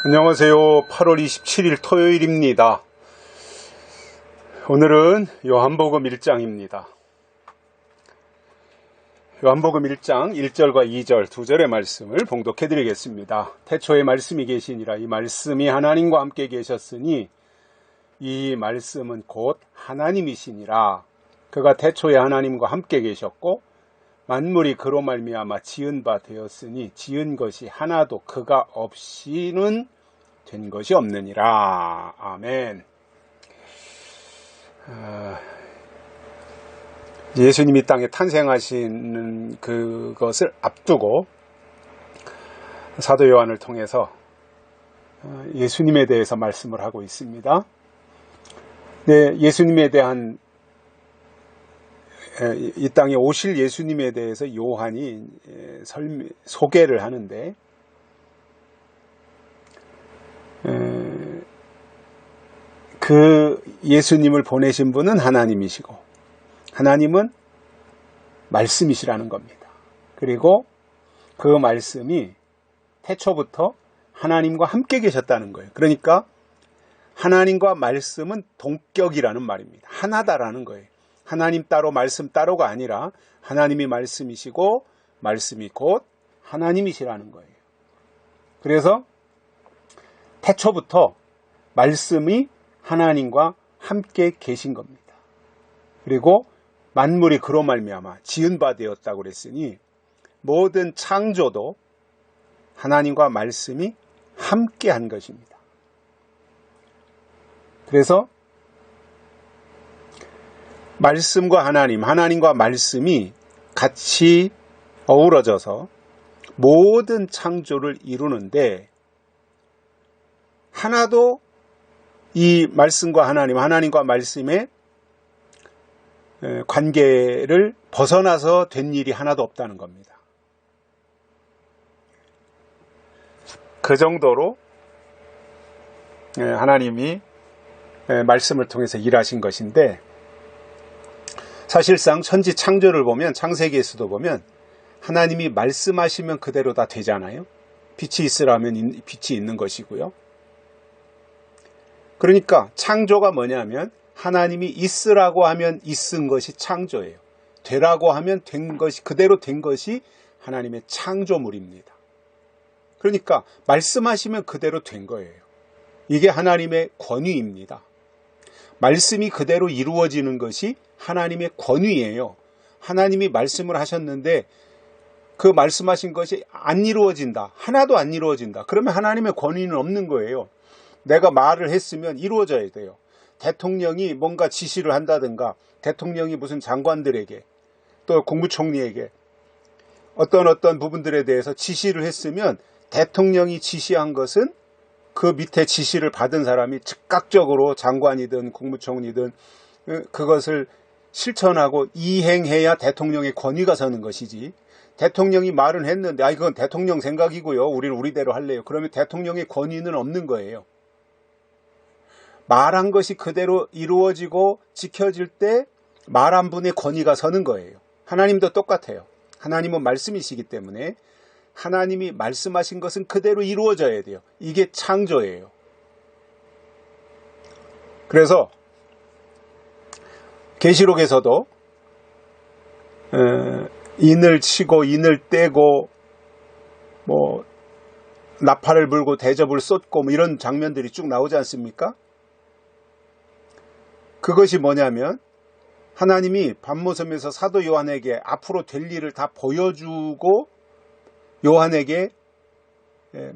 안녕하세요. 8월 27일 토요일입니다. 오늘은 요한복음 1장입니다. 요한복음 1장 1절과 2절 두 절의 말씀을 봉독해 드리겠습니다. 태초에 말씀이 계시니라. 이 말씀이 하나님과 함께 계셨으니 이 말씀은 곧 하나님이시니라. 그가 태초에 하나님과 함께 계셨고 만물이 그로 말미암아 지은 바 되었으니 지은 것이 하나도 그가 없이는 된 것이 없느니라. 아멘. 예수님이 땅에 탄생하시는 그것을 앞두고 사도 요한을 통해서 예수님에 대해서 말씀을 하고 있습니다. 네, 예수님에 대한 이 땅에 오실 예수님에 대해서 요한이 소개를 하는데 그 예수님을 보내신 분은 하나님이시고 하나님은 말씀이시라는 겁니다. 그리고 그 말씀이 태초부터 하나님과 함께 계셨다는 거예요. 그러니까 하나님과 말씀은 동격이라는 말입니다. 하나다라는 거예요. 하나님 따로 말씀 따로가 아니라 하나님이 말씀이시고 말씀이 곧 하나님이시라는 거예요. 그래서 태초부터 말씀이 하나님과 함께 계신 겁니다. 그리고 만물이 그로 말미암아 지은 바 되었다고 그랬으니 모든 창조도 하나님과 말씀이 함께 한 것입니다. 그래서 말씀과 하나님과 말씀이 같이 어우러져서 모든 창조를 이루는데 하나도 이 말씀과 하나님과 말씀의 관계를 벗어나서 된 일이 하나도 없다는 겁니다. 그 정도로 하나님이 말씀을 통해서 일하신 것인데 사실상 천지 창조를 보면 창세기에서도 보면 하나님이 말씀하시면 그대로 다 되잖아요. 빛이 있으라면 빛이 있는 것이고요. 그러니까 창조가 뭐냐면 하나님이 있으라고 하면 있은 것이 창조예요. 되라고 하면 된 것이 그대로 된 것이 하나님의 창조물입니다. 그러니까 말씀하시면 그대로 된 거예요. 이게 하나님의 권위입니다. 말씀이 그대로 이루어지는 것이 하나님의 권위예요. 하나님이 말씀을 하셨는데 그 말씀하신 것이 안 이루어진다. 하나도 안 이루어진다. 그러면 하나님의 권위는 없는 거예요. 내가 말을 했으면 이루어져야 돼요. 대통령이 뭔가 지시를 한다든가 대통령이 무슨 장관들에게 또 국무총리에게 어떤 부분들에 대해서 지시를 했으면 대통령이 지시한 것은 그 밑에 지시를 받은 사람이 즉각적으로 장관이든 국무총리든 그것을 실천하고 이행해야 대통령의 권위가 서는 것이지 대통령이 말은 했는데 그건 대통령 생각이고요. 우리는 우리대로 할래요. 그러면 대통령의 권위는 없는 거예요. 말한 것이 그대로 이루어지고 지켜질 때 말한 분의 권위가 서는 거예요. 하나님도 똑같아요. 하나님은 말씀이시기 때문에 하나님이 말씀하신 것은 그대로 이루어져야 돼요. 이게 창조예요. 그래서 계시록에서도 인을 치고 인을 떼고 나팔을 불고 대접을 쏟고 이런 장면들이 쭉 나오지 않습니까? 그것이 뭐냐면 하나님이 밤모섬에서 사도 요한에게 앞으로 될 일을 다 보여주고 요한에게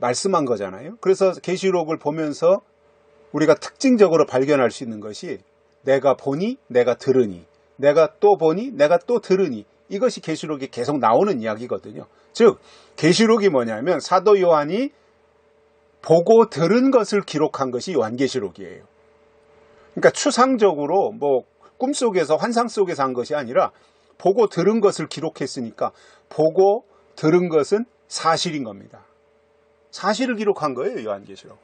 말씀한 거잖아요. 그래서 계시록을 보면서 우리가 특징적으로 발견할 수 있는 것이 내가 보니 내가 들으니 내가 또 보니 내가 또 들으니 이것이 계시록에 계속 나오는 이야기거든요. 즉 계시록이 뭐냐면 사도 요한이 보고 들은 것을 기록한 것이 요한계시록이에요. 그러니까 추상적으로 꿈속에서 환상 속에서 한 것이 아니라 보고 들은 것을 기록했으니까 보고 들은 것은 사실인 겁니다. 사실을 기록한 거예요, 요한계시록.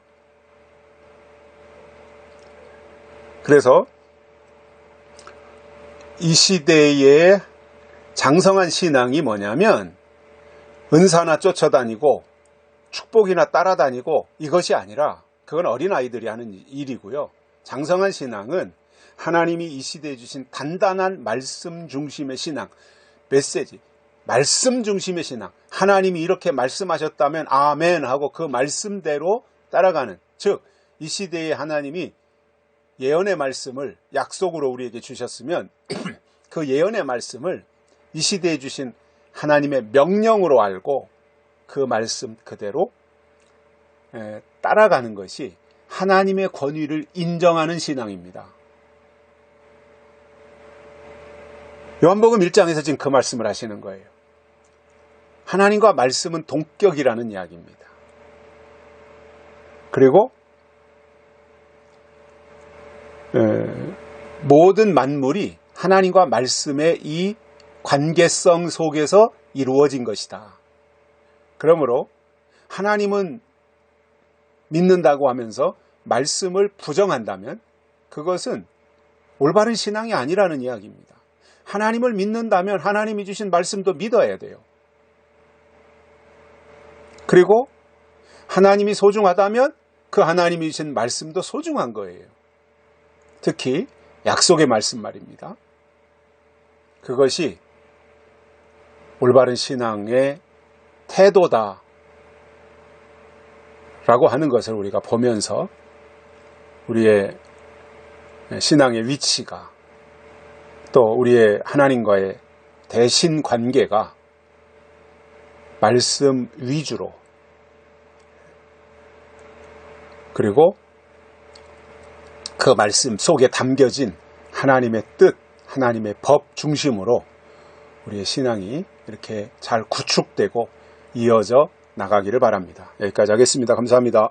그래서 이 시대의 장성한 신앙이 뭐냐면 은사나 쫓아다니고 축복이나 따라다니고 이것이 아니라 그건 어린아이들이 하는 일이고요. 장성한 신앙은 하나님이 이 시대에 주신 단단한 말씀 중심의 신앙, 메시지, 말씀 중심의 신앙, 하나님이 이렇게 말씀하셨다면 아멘 하고 그 말씀대로 따라가는, 즉 이 시대에 하나님이 예언의 말씀을 약속으로 우리에게 주셨으면 그 예언의 말씀을 이 시대에 주신 하나님의 명령으로 알고 그 말씀 그대로 따라가는 것이 하나님의 권위를 인정하는 신앙입니다. 요한복음 1장에서 지금 그 말씀을 하시는 거예요. 하나님과 말씀은 동격이라는 이야기입니다. 그리고 모든 만물이 하나님과 말씀의 이 관계성 속에서 이루어진 것이다. 그러므로 하나님은 믿는다고 하면서 말씀을 부정한다면 그것은 올바른 신앙이 아니라는 이야기입니다. 하나님을 믿는다면 하나님이 주신 말씀도 믿어야 돼요. 그리고 하나님이 소중하다면 그 하나님이 주신 말씀도 소중한 거예요. 특히 약속의 말씀 말입니다. 그것이 올바른 신앙의 태도다 라고 하는 것을 우리가 보면서 우리의 신앙의 위치가, 또 우리의 하나님과의 대신 관계가 말씀 위주로, 그리고 그 말씀 속에 담겨진 하나님의 뜻, 하나님의 법 중심으로 우리의 신앙이 이렇게 잘 구축되고 이어져 나가기를 바랍니다. 여기까지 하겠습니다. 감사합니다.